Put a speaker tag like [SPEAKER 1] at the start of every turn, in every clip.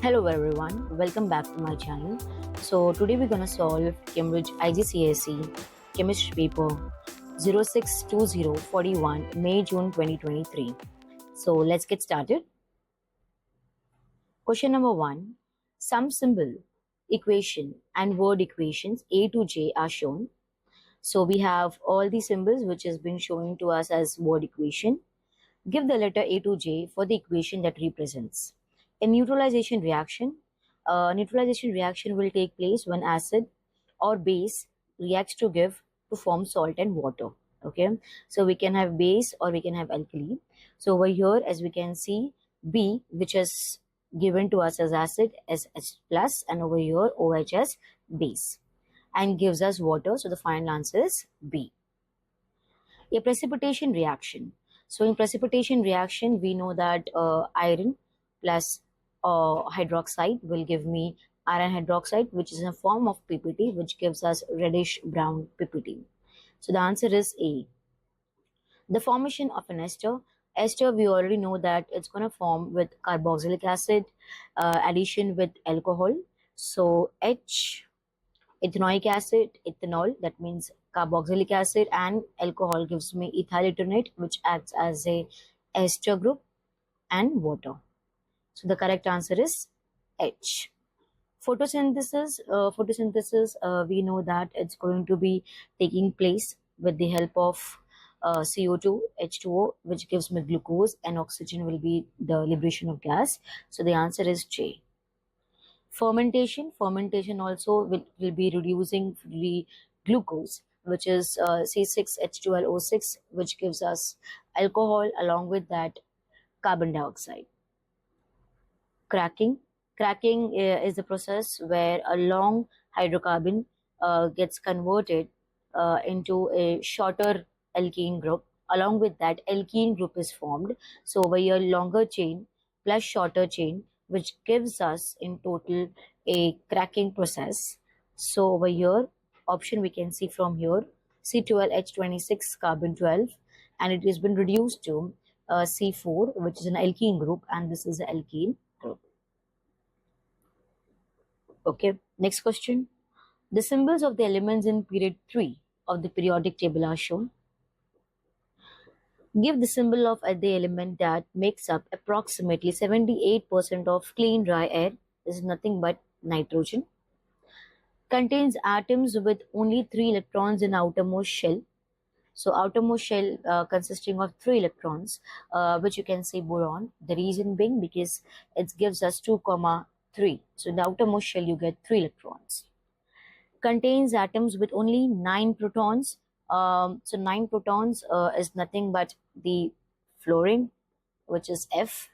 [SPEAKER 1] Hello everyone, welcome back to my channel. So today we're gonna solve Cambridge Igcse chemistry paper 062041 May-June 2023. So let's get started. Question number 1. Some symbol, equation and word equations A to J are shown. So we have all the symbols which has been showing to us as word equation. Give the letter A to J for the equation that represents. A neutralization reaction will take place when acid or base reacts to form salt and water. Okay, so we can have base or we can have alkali. So over here, as we can see, B, which is given to us as acid, as H plus, and over here OH as base, and gives us water. So the final answer is B. A precipitation reaction. So in precipitation reaction, we know that iron plus hydroxide will give me iron hydroxide, which is in a form of PPT, which gives us reddish brown PPT. So the answer is A. The formation of an ester. Ester, we already know that it's going to form with carboxylic acid, addition with alcohol. So H, ethanoic acid, ethanol, that means carboxylic acid, and alcohol gives me ethyl eternate, which acts as a ester group, and water. So the correct answer is H. Photosynthesis, we know that it's going to be taking place with the help of CO2, H2O, which gives me glucose, and oxygen will be the liberation of gas. So the answer is J. Fermentation also will be reducing the glucose, which is C6H12O6, which gives us alcohol, along with that carbon dioxide. Cracking is the process where a long hydrocarbon gets converted into a shorter alkene group. Along with that, alkene group is formed. So over here, longer chain plus shorter chain, which gives us in total a cracking process. So over here, option we can see from here, C12H26 carbon 12, and it has been reduced to C4, which is an alkene group, and this is an alkene group. Okay, next question. The symbols of the elements in period 3 of the periodic table are shown. Give the symbol of the element that makes up approximately 78% of clean dry air. This is nothing but nitrogen. Contains atoms with only 3 electrons in outermost shell. So outermost shell consisting of 3 electrons, which you can say boron. The reason being because it gives us 2,3. So in the outermost shell you get 3 electrons. Contains atoms with only 9 protons. So 9 protons is nothing but the fluorine, which is F.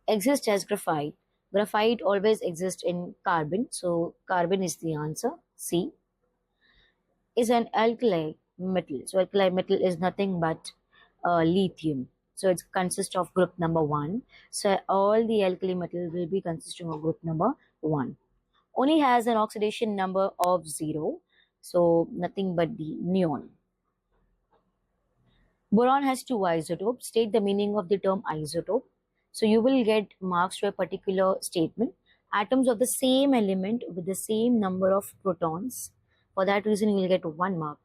[SPEAKER 1] Exists as graphite. Graphite always exists in carbon, so carbon is the answer, C. Is an alkali metal. So alkali metal is nothing but lithium. So it consists of group number 1. So all the alkali metal will be consisting of group number 1. Only has an oxidation number of 0. So nothing but the neon. Boron has 2 isotopes. State the meaning of the term isotope. So you will get marks to a particular statement. Atoms of the same element with the same number of protons. For that reason, you will get 1 mark.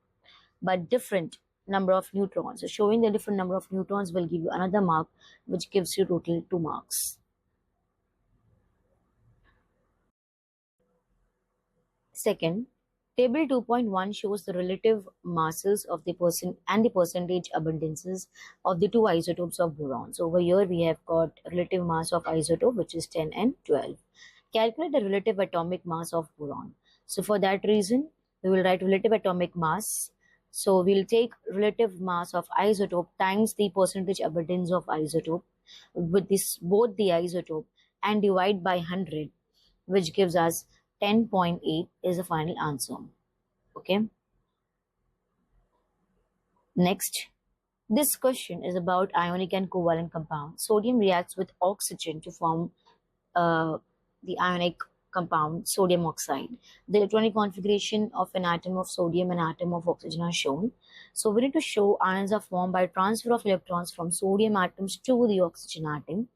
[SPEAKER 1] But different number of neutrons. So showing the different number of neutrons will give you another mark, which gives you total 2 marks. Second, table 2.1 shows the relative masses of the percentage abundances of the 2 isotopes of boron. So over here we have got relative mass of isotope, which is 10 and 12. Calculate the relative atomic mass of boron. So for that reason, we will write relative atomic mass. So we'll take relative mass of isotope times the percentage abundance of isotope with this both the isotope and divide by 100, which gives us 10.8 is the final answer. Okay. Next, this question is about ionic and covalent compounds. Sodium reacts with oxygen to form the ionic compound sodium oxide. The electronic configuration of an atom of sodium and atom of oxygen are shown. So we need to show ions are formed by transfer of electrons from sodium atoms to the oxygen atom.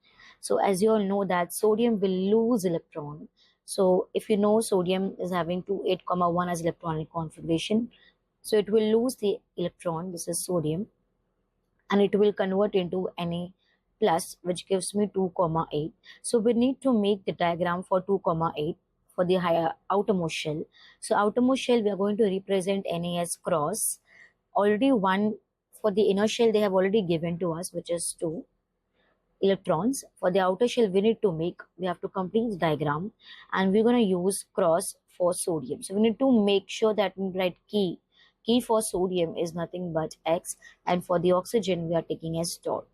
[SPEAKER 1] So as you all know that sodium will lose electron. So if you know sodium is having 2 8 comma 1 as electronic configuration, so it will lose the electron, this is sodium, and it will convert into Na plus, which gives me 2 comma 8. So we need to make the diagram for 2 comma 8 for the higher outermost shell. So outermost shell we are going to represent Na as cross. Already one for the inner shell they have already given to us, which is 2 electrons. For the outer shell we have to complete the diagram, and we're going to use cross for sodium. So we need to make sure that we write key for sodium is nothing but X, and for the oxygen we are taking as dot.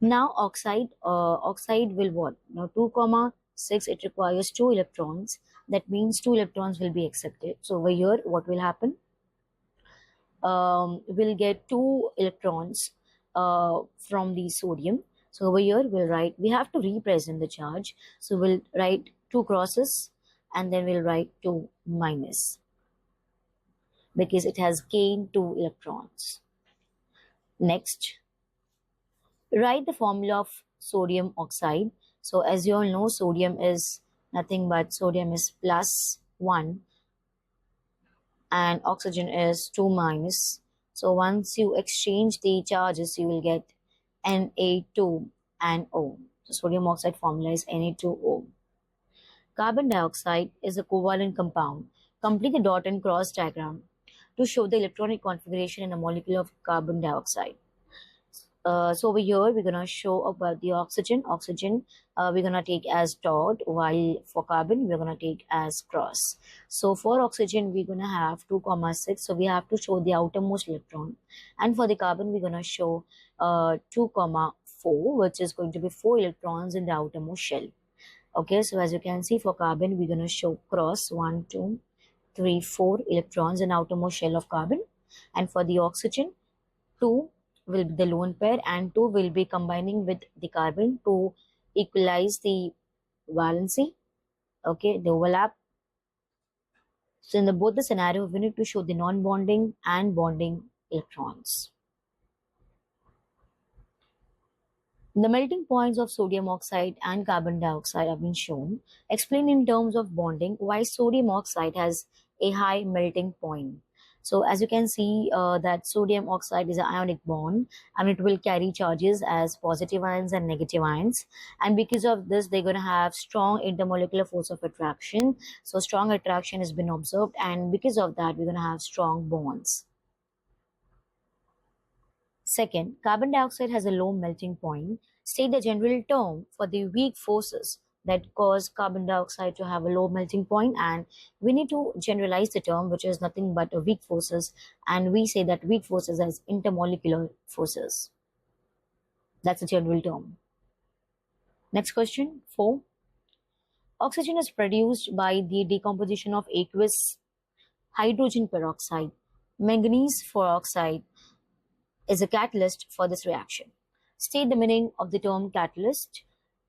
[SPEAKER 1] Now oxide will what? Now 2 comma 6, it requires 2 electrons. That means 2 electrons will be accepted. So over here what will happen? We'll get 2 electrons from the sodium. So over here we'll write, we have to represent the charge. So we'll write 2 crosses and then we'll write 2 minus, because it has gained 2 electrons. Next, write the formula of sodium oxide. So as you all know, sodium is nothing but sodium is plus 1 and oxygen is 2 minus. So once you exchange the charges, you will get Na2 and O. So sodium oxide formula is Na2O. Carbon dioxide is a covalent compound. Complete the dot and cross diagram to show the electronic configuration in a molecule of carbon dioxide. So over here we're gonna show about the oxygen. We're gonna take as dot, while for carbon we're gonna take as cross. So for oxygen we're gonna have 2 comma 6, so we have to show the outermost electron, and for the carbon we're gonna show 2 comma 4, which is going to be 4 electrons in the outermost shell. Okay, so as you can see, for carbon we're gonna show cross 1 2 3 4 electrons in outermost shell of carbon, and for the oxygen 2 will be the lone pair and 2 will be combining with the carbon to equalize the valency, okay, the overlap. So in both the scenario we need to show the non-bonding and bonding electrons. The melting points of sodium oxide and carbon dioxide have been shown. Explain in terms of bonding why sodium oxide has a high melting point. So as you can see that sodium oxide is an ionic bond, and it will carry charges as positive ions and negative ions, and because of this they're going to have strong intermolecular force of attraction. So strong attraction has been observed, and because of that we're going to have strong bonds. Second, carbon dioxide has a low melting point. State the general term for the weak forces that cause carbon dioxide to have a low melting point, and we need to generalize the term, which is nothing but a weak forces, and we say that weak forces as intermolecular forces. That's a general term. Next question, 4. Oxygen is produced by the decomposition of aqueous hydrogen peroxide. Manganese peroxide is a catalyst for this reaction. State the meaning of the term catalyst.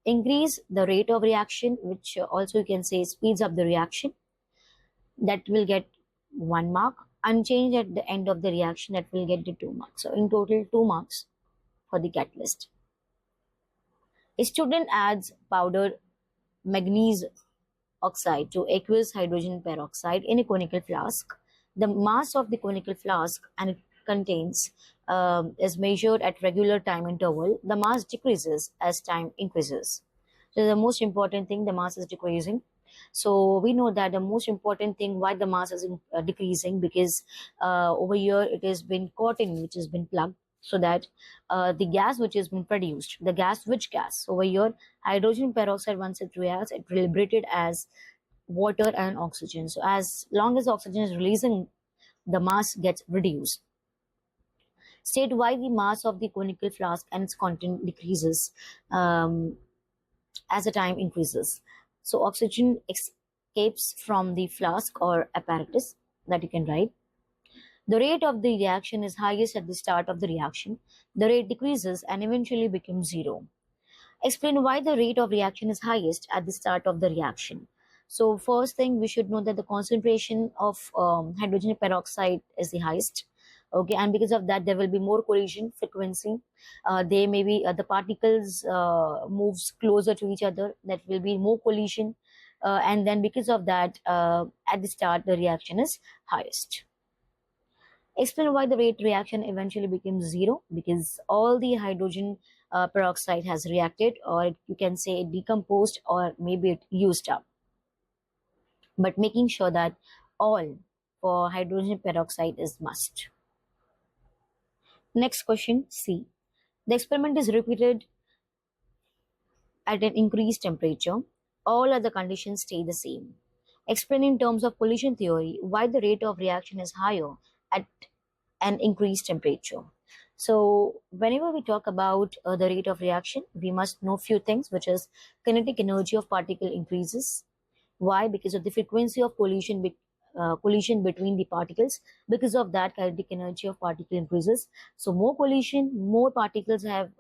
[SPEAKER 1] Increase the rate of reaction, which also you can say speeds up the reaction. That will get 1 mark. Unchanged at the end of the reaction, that will get the 2 marks. So in total 2 marks for the catalyst. A student adds powdered manganese oxide to aqueous hydrogen peroxide in a conical flask. The mass of the conical flask and it contains is measured at regular time interval. The mass decreases as time increases. So the most important thing, the mass is decreasing. So we know that the most important thing why the mass is decreasing, because over here it has been caught in, which has been plugged, so that the gas which has been produced, the gas, which gas over here, hydrogen peroxide, once it reacts, it will liberate it as water and oxygen. So as long as oxygen is releasing, the mass gets reduced. State why the mass of the conical flask and its content decreases as the time increases. So oxygen escapes from the flask or apparatus, that you can write. The rate of the reaction is highest at the start of the reaction. The rate decreases and eventually becomes 0. Explain why the rate of reaction is highest at the start of the reaction. So first thing, we should know that the concentration of hydrogen peroxide is the highest. Okay, and because of that there will be more collision frequency. They may be the particles moves closer to each other, that will be more collision, and then because of that at the start the reaction is highest. Explain why the rate reaction eventually becomes zero, because all the hydrogen peroxide has reacted, or you can say it decomposed, or maybe it used up, but making sure that all for hydrogen peroxide is must. Next question, C. The experiment is repeated at an increased temperature. All other conditions stay the same. Explain in terms of collision theory why the rate of reaction is higher at an increased temperature. So whenever we talk about the rate of reaction, we must know few things, which is kinetic energy of particle increases. Why? Because of the frequency of collision between the particles. Because of that, kinetic energy of particle increases. So more collision, more particles have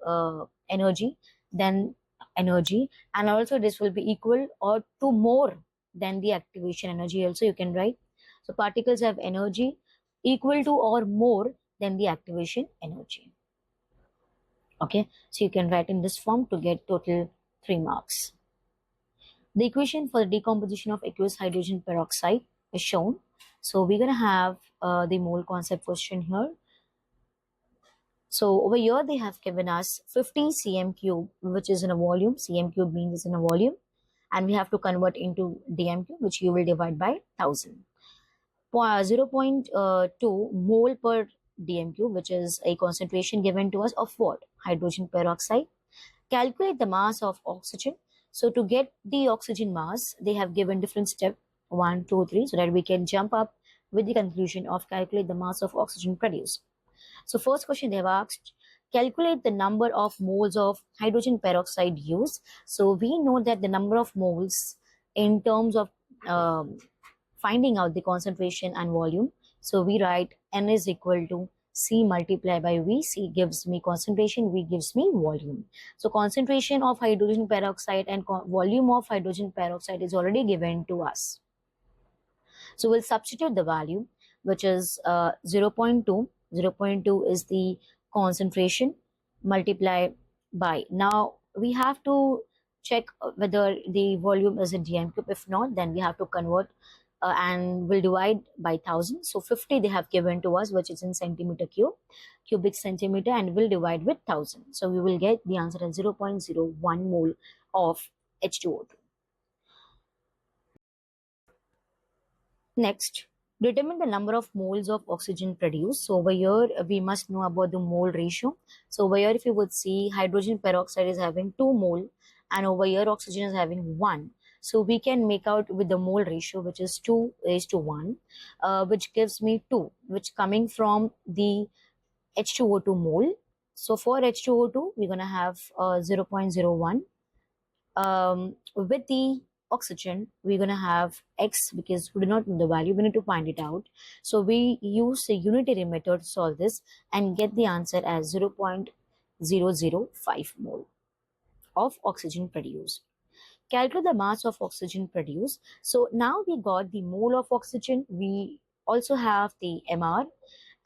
[SPEAKER 1] energy than energy, and also this will be equal or to more than the activation energy. Also, you can write. So particles have energy equal to or more than the activation energy. Okay, so you can write in this form to get total 3 marks. The equation for the decomposition of aqueous hydrogen peroxide is shown. So we're going to have the mole concept question here. So over here they have given us 50 cm cube, which is in a volume. Cm cube means it's in a volume, and we have to convert into dm cube, which you will divide by 1000. 0.2 mole per dm cube, which is a concentration given to us of what? Hydrogen peroxide. Calculate the mass of oxygen. So to get the oxygen mass, they have given different step 1, 2, 3, so that we can jump up with the conclusion of calculate the mass of oxygen produced. So first question they have asked, calculate the number of moles of hydrogen peroxide used. So we know that the number of moles in terms of finding out the concentration and volume. So we write N is equal to C multiplied by V. C gives me concentration, V gives me volume. So concentration of hydrogen peroxide and volume of hydrogen peroxide is already given to us. So we'll substitute the value, which is 0.2. 0.2 is the concentration multiplied by. Now we have to check whether the volume is in dm cube. If not, then we have to convert and we'll divide by 1000. So 50 they have given to us, which is in centimeter cube, cubic centimeter, and we'll divide with 1000. So we will get the answer as 0.01 mole of H2O2. Next, determine the number of moles of oxygen produced. So over here, we must know about the mole ratio. So over here, if you would see, hydrogen peroxide is having 2 mole, and over here, oxygen is having 1. So we can make out with the mole ratio, which is 2:1, which gives me 2, which coming from the H2O2 mole. So for H2O2, we're going to have 0.01. With the oxygen, we're going to have X, because we do not know the value, we need to find it out. So we use a unitary method to solve this and get the answer as 0.005 mole of oxygen produced. Calculate the mass of oxygen produced. So now we got the mole of oxygen, we also have the MR,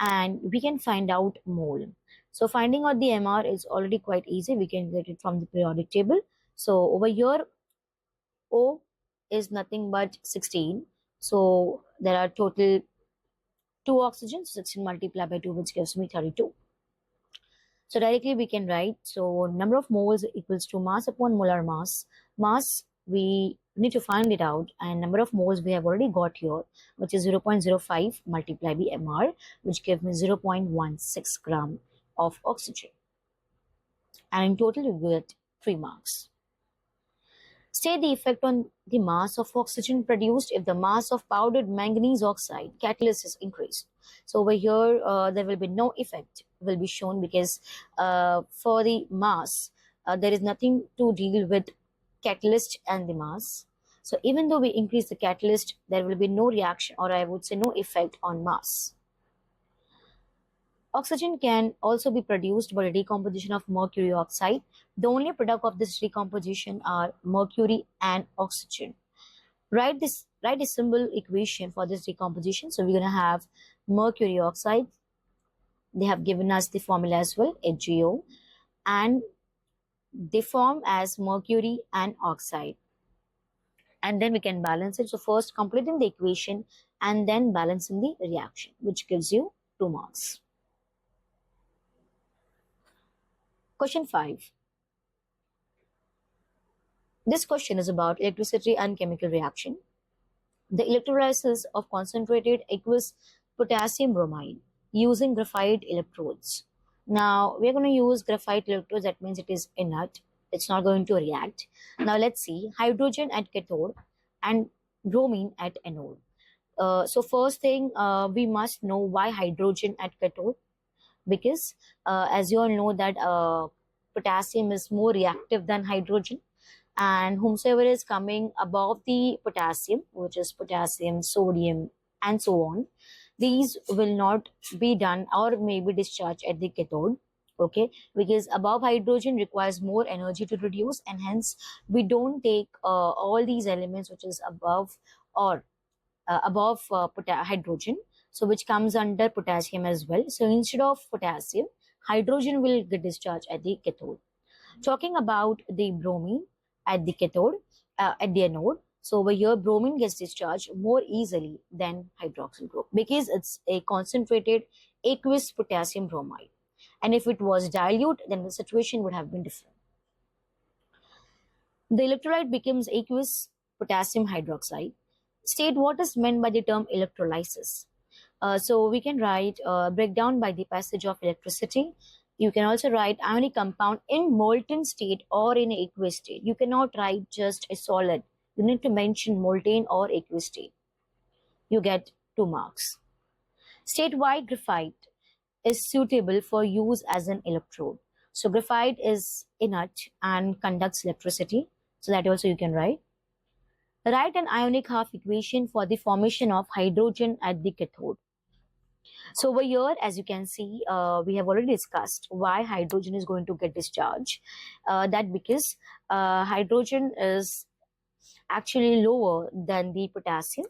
[SPEAKER 1] and we can find out mole. So finding out the MR is already quite easy. We can get it from the periodic table. So over here, O is nothing but 16. So there are total 2 oxygens, 16 multiplied by 2, which gives me 32. So directly we can write, so number of moles equals to mass upon molar mass. Mass, we need to find it out, and number of moles we have already got here, which is 0.05 multiplied by MR, which gives me 0.16 gram of oxygen. And in total we get 3 marks. State the effect on the mass of oxygen produced if the mass of powdered manganese oxide catalyst is increased. So over here, there will be no effect will be shown, because for the mass, there is nothing to deal with catalyst and the mass. So even though we increase the catalyst, there will be no reaction, or I would say no effect on mass. Oxygen can also be produced by the decomposition of mercury oxide. The only product of this decomposition are mercury and oxygen. Write a symbol equation for this decomposition. So we're going to have mercury oxide They have given us the formula as well, HgO, and they form as mercury and oxide. And then we can balance it. So first completing the equation and then balancing the reaction, which gives you 2 marks. Question 5. This question is about electricity and chemical reaction. The electrolysis of concentrated aqueous potassium bromide using graphite electrodes. Now we are going to use graphite electrodes. That means it is inert. It's not going to react. Now let's see hydrogen at cathode and bromine at anode. So first thing, we must know why hydrogen at cathode, because as you all know that potassium is more reactive than hydrogen, and whomsoever is coming above the potassium, which is potassium, sodium, and so on, these will not be done or may be discharged at the cathode. Okay, because above hydrogen requires more energy to reduce, and hence we don't take all these elements which is above or above hydrogen, so which comes under potassium as well. So instead of potassium, hydrogen will get discharged at the cathode. Talking about the bromine at the cathode, at the anode, so over here bromine gets discharged more easily than hydroxyl group because it's a concentrated aqueous potassium bromide, and if it was dilute then the situation would have been different. The electrolyte becomes aqueous potassium hydroxide. State what is meant by the term electrolysis. So we can write breakdown by the passage of electricity. You can also write ionic compound in molten state or in aqueous state. You cannot write just a solid. You need to mention molten or aqueous state. You get 2 marks. State why graphite is suitable for use as an electrode. So graphite is inert and conducts electricity. So that also you can write. Write an ionic half equation for the formation of hydrogen at the cathode. So over here, as you can see, we have already discussed why hydrogen is going to get discharged. That because hydrogen is actually lower than the potassium,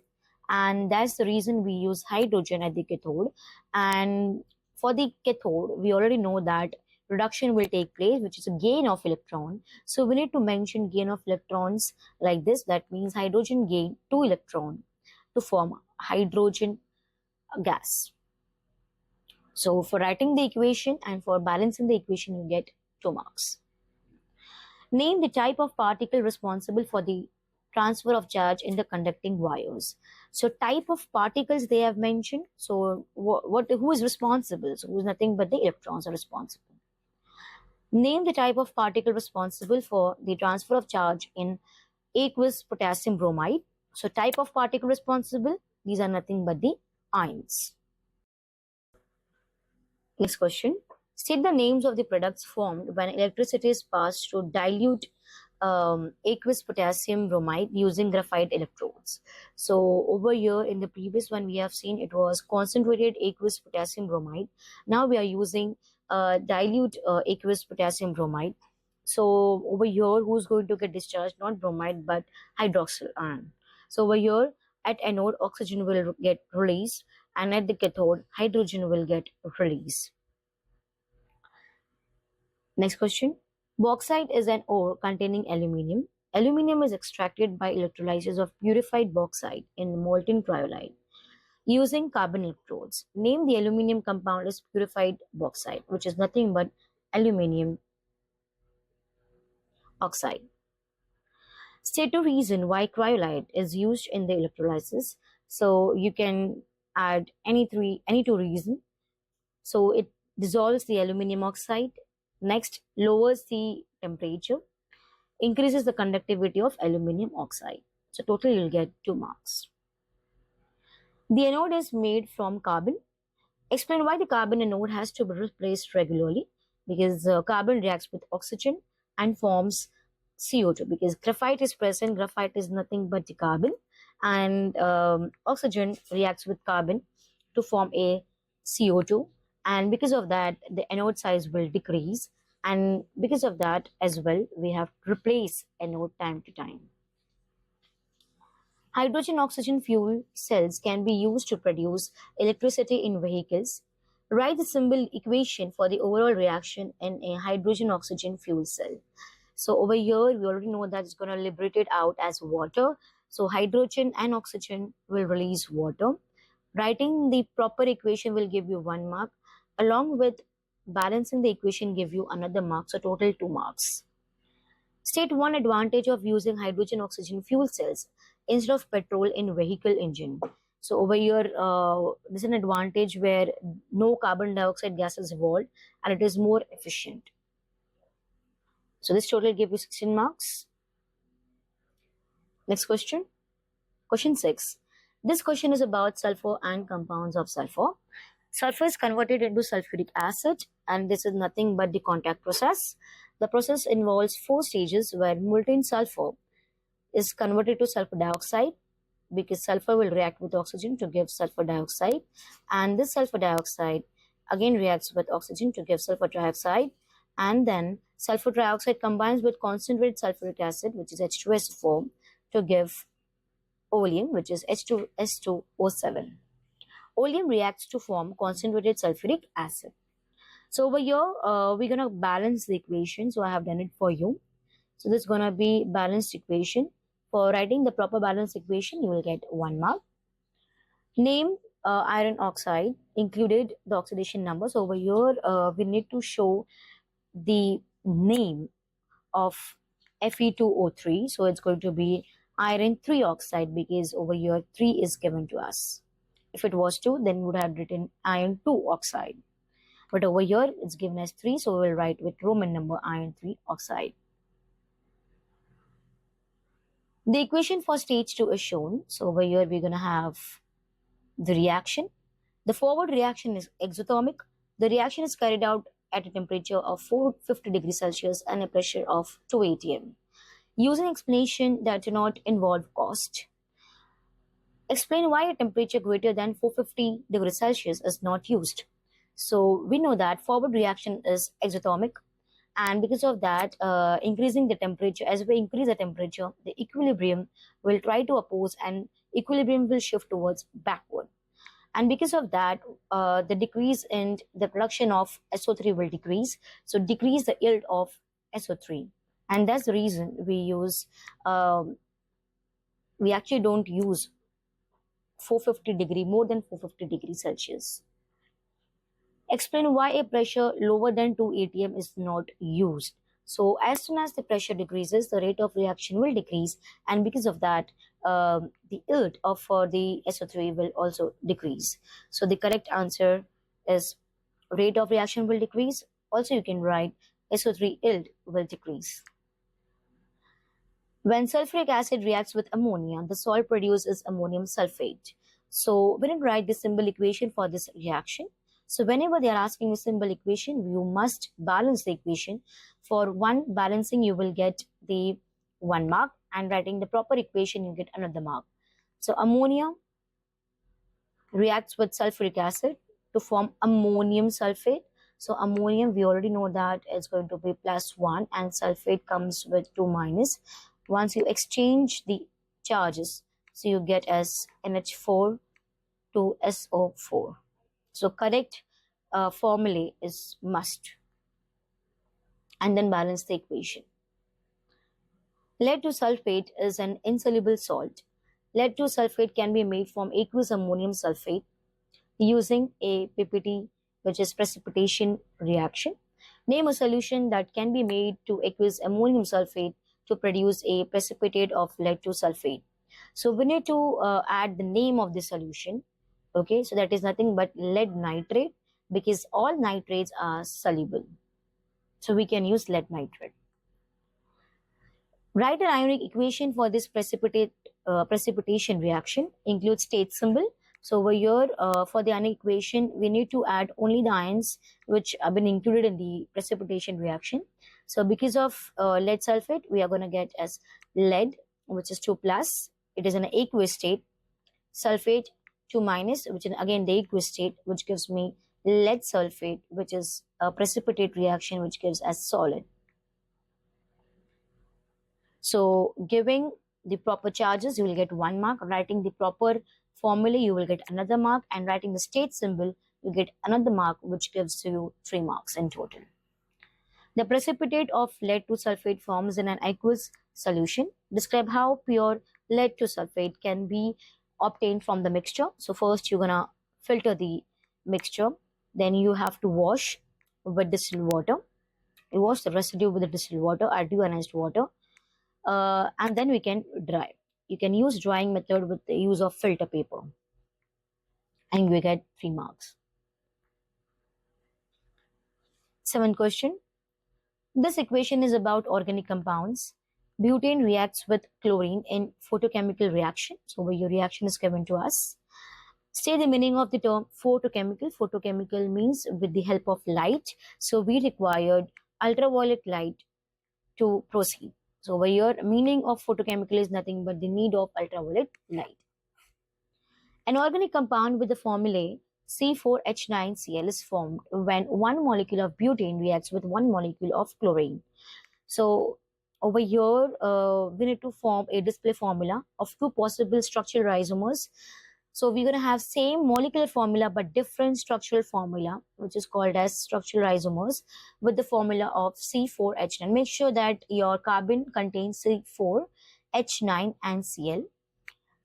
[SPEAKER 1] and that's the reason we use hydrogen at the cathode. And for the cathode, we already know that reduction will take place, which is a gain of electron. So we need to mention gain of electrons like this. That means hydrogen gain 2 electron to form hydrogen gas. So for writing the equation and for balancing the equation, you get 2 marks. Name the type of particle responsible for the transfer of charge in the conducting wires. So type of particles they have mentioned. So who is responsible? So who is nothing but the electrons are responsible. Name the type of particle responsible for the transfer of charge in aqueous potassium bromide. So type of particle responsible, these are nothing but the ions. Next question. State the names of the products formed when electricity is passed through dilute aqueous potassium bromide using graphite electrodes. So over here in the previous one we have seen it was concentrated aqueous potassium bromide. Now we are using dilute aqueous potassium bromide. So over here who's going to get discharged? Not bromide but hydroxyl ion. So over here at anode oxygen will get released, and at the cathode hydrogen will get released. Next question. Bauxite is an ore containing aluminium. Aluminium is extracted by electrolysis of purified bauxite in molten cryolite using carbon electrodes. Name the aluminium compound as purified bauxite, which is nothing but aluminium oxide. State a reason why cryolite is used in the electrolysis. So you can add any two reasons. So it dissolves the aluminium oxide. Next, lowers the temperature, increases the conductivity of aluminium oxide. So total you'll get 2 marks. The anode is made from carbon. Explain why the carbon anode has to be replaced regularly, because carbon reacts with oxygen and forms CO2. Because graphite is present, graphite is nothing but the carbon, and oxygen reacts with carbon to form a CO2, and because of that the anode size will decrease, and because of that as well we have to replace anode time to time. Hydrogen oxygen fuel cells can be used to produce electricity in vehicles. Write the symbol equation for the overall reaction in a hydrogen oxygen fuel cell. So over here, we already know that it's going to liberate it out as water. So hydrogen and oxygen will release water. Writing the proper equation will give you 1 mark. Along with balancing the equation give you another mark. So total 2 marks. State one advantage of using hydrogen oxygen fuel cells instead of petrol in vehicle engine. So over here, this is an advantage where no carbon dioxide gas is evolved and it is more efficient. So this total gives you 16 marks. Next question. Question 6. This question is about sulfur and compounds of sulfur. Sulfur is converted into sulfuric acid, and this is nothing but the contact process. The process involves 4 stages where molten sulfur is converted to sulfur dioxide, because sulfur will react with oxygen to give sulfur dioxide, and this sulfur dioxide again reacts with oxygen to give sulfur trioxide, and then sulfur trioxide combines with concentrated sulfuric acid, which is H2SO4, to give oleum, which is H2SO7. Oleum reacts to form concentrated sulfuric acid. So over here, we're going to balance the equation. So I have done it for you. So this is going to be balanced equation. For writing the proper balanced equation, you will get 1 mark. Name iron oxide, included the oxidation number. So over here, we need to show the name of Fe2O3. So it's going to be iron 3 oxide, because over here 3 is given to us. If it was 2, then we would have written iron 2 oxide. But over here, it's given as 3, so we will write with Roman number iron 3 oxide. The equation for stage 2 is shown. So over here, we're going to have the reaction. The forward reaction is exothermic. The reaction is carried out at a temperature of 450 degrees Celsius and a pressure of 2 atm. Using explanation that do not involve cost. Explain why a temperature greater than 450 degrees Celsius is not used. So we know that forward reaction is exothermic, and because of that, increasing the temperature, as we increase the temperature, the equilibrium will try to oppose and equilibrium will shift towards backward. And because of that, the decrease in the production of SO3 will decrease. So decrease the yield of SO3. And that's the reason we use, we actually don't use 450 degree, more than 450 degrees Celsius. Explain why a pressure lower than 2 atm is not used. So as soon as the pressure decreases, the rate of reaction will decrease, and because of that, the yield of the SO3 will also decrease. So the correct answer is rate of reaction will decrease. Also, you can write SO3 yield will decrease. When sulfuric acid reacts with ammonia, the salt produces ammonium sulfate. So we didn't write the symbol equation for this reaction. So whenever they are asking a symbol equation, you must balance the equation. For one balancing, you will get the 1 mark, and writing the proper equation, you get another mark. So ammonia reacts with sulfuric acid to form ammonium sulfate. So ammonium, we already know that it's going to be +1, and sulfate comes with 2 minus. Once you exchange the charges, so you get as NH4 to SO4. So correct formula is must. And then balance the equation. Lead 2 sulfate is an insoluble salt. Lead 2 sulfate can be made from aqueous ammonium sulfate using a PPT, which is precipitation reaction. Name a solution that can be made to aqueous ammonium sulfate to produce a precipitate of lead 2 sulfate. So we need to add the name of the solution. Okay, so that is nothing but lead nitrate, because all nitrates are soluble. So we can use lead nitrate. Write an ionic equation for this precipitation reaction. Include state symbol. So over here, for the ionic equation, we need to add only the ions which have been included in the precipitation reaction. So because of lead sulfate, we are going to get as lead, which is 2 plus. It is an aqueous state. Sulfate 2 minus, which is again the aqueous state, which gives me lead sulfate, which is a precipitate reaction, which gives as solid. So giving the proper charges, you will get 1 mark. Writing the proper formula, you will get another mark. And writing the state symbol, you get another mark, which gives you 3 marks in total. The precipitate of lead to sulfate forms in an aqueous solution. Describe how pure lead to sulfate can be obtained from the mixture. So first you're gonna filter the mixture, then you have to wash with distilled water. You wash the residue with the distilled water, add deionized water, and then we can dry. You can use drying method with the use of filter paper, and you get 3 marks. 7th question. This equation is about organic compounds. Butane reacts with chlorine in photochemical reaction. So your reaction is given to us. State the meaning of the term photochemical. Photochemical means with the help of light. So we required ultraviolet light to proceed. So over here, meaning of photochemical is nothing but the need of ultraviolet light. An organic compound with the formulae C4H9Cl is formed when one molecule of butane reacts with one molecule of chlorine. So over here, we need to form a display formula of 2 possible structural isomers. So we're going to have same molecular formula but different structural formula, which is called as structural isomers, with the formula of C4H9. Make sure that your carbon contains C4H9 and Cl.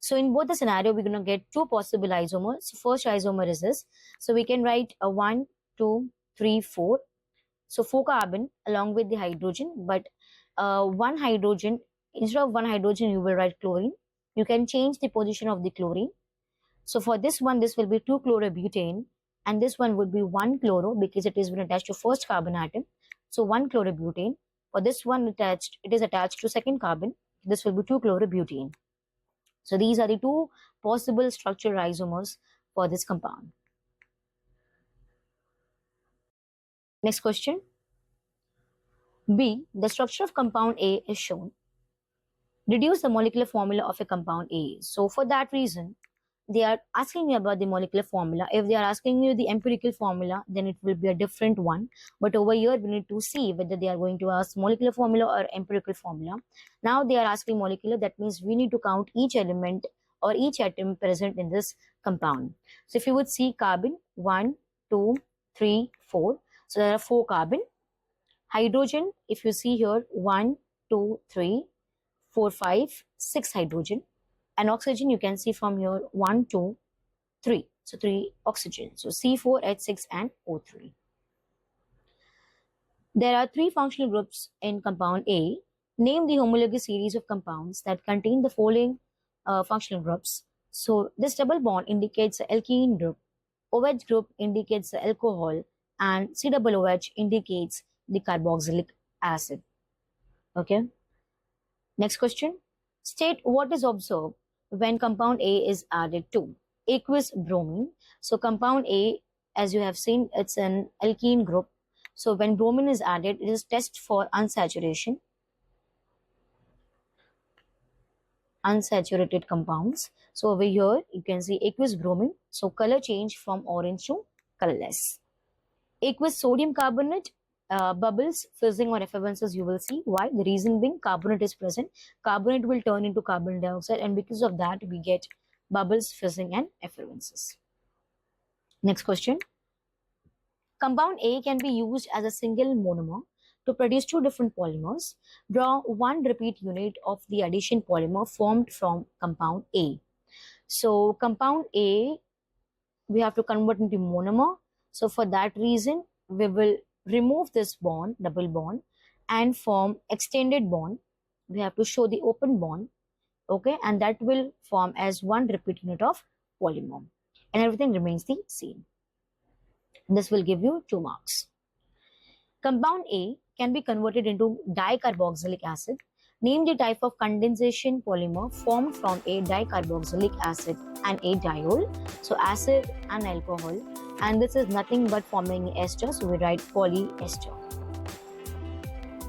[SPEAKER 1] So in both the scenario, we're going to get 2 possible isomers. So first isomer is this. So we can write a 1, 2, 3, 4. So 4 carbon along with the hydrogen, but one hydrogen, instead of one hydrogen, you will write chlorine. You can change the position of the chlorine. So for this one, this will be 2 chlorobutane, and this one would be 1 chloro because it is attached to first carbon atom. So 1 chlorobutane. For this one it is attached to second carbon. This will be 2 chlorobutane. So these are the 2 possible structural isomers for this compound. Next question. B. The structure of compound A is shown. Deduce the molecular formula of a compound A. So for that reason, they are asking you about the molecular formula. If they are asking you the empirical formula, then it will be a different one. But over here, we need to see whether they are going to ask molecular formula or empirical formula. Now they are asking molecular. That means we need to count each element or each atom present in this compound. So if you would see carbon, 1, 2, 3, 4. So there are 4 carbon. Hydrogen, if you see here, 1, 2, 3, 4, 5, 6 hydrogen. And oxygen, you can see from here 1, 2, 3. So 3 oxygen. So C4H6 and O3. There are 3 functional groups in compound A. Name the homologous series of compounds that contain the following functional groups. So this double bond indicates the alkene group. OH group indicates the alcohol, and COOH indicates the carboxylic acid. Okay. Next question. State what is observed when compound A is added to aqueous bromine. So compound A, as you have seen, it's an alkene group. So when bromine is added, it is test for unsaturation. Unsaturated compounds. So over here, you can see aqueous bromine. So color change from orange to colorless. Aqueous sodium carbonate, bubbles, fizzing or effervescence you will see. Why? The reason being carbonate is present. Carbonate will turn into carbon dioxide, and because of that we get bubbles, fizzing and effervescence. Next question. Compound A can be used as a single monomer to produce 2 different polymers. Draw 1 repeat unit of the addition polymer formed from compound A. So compound A, we have to convert into monomer. So for that reason, we will remove this bond, double bond, and form extended bond. We have to show the open bond, okay, and that will form as 1 repeat unit of polymer, and everything remains the same. This will give you 2 marks. Compound A can be converted into dicarboxylic acid. Name the type of condensation polymer formed from a dicarboxylic acid and a diol. So acid and alcohol, and this is nothing but forming ester, so we write polyester.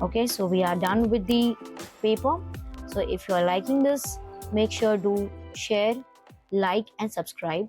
[SPEAKER 1] Okay, so we are done with the paper. So if you are liking this, make sure to share, like and subscribe.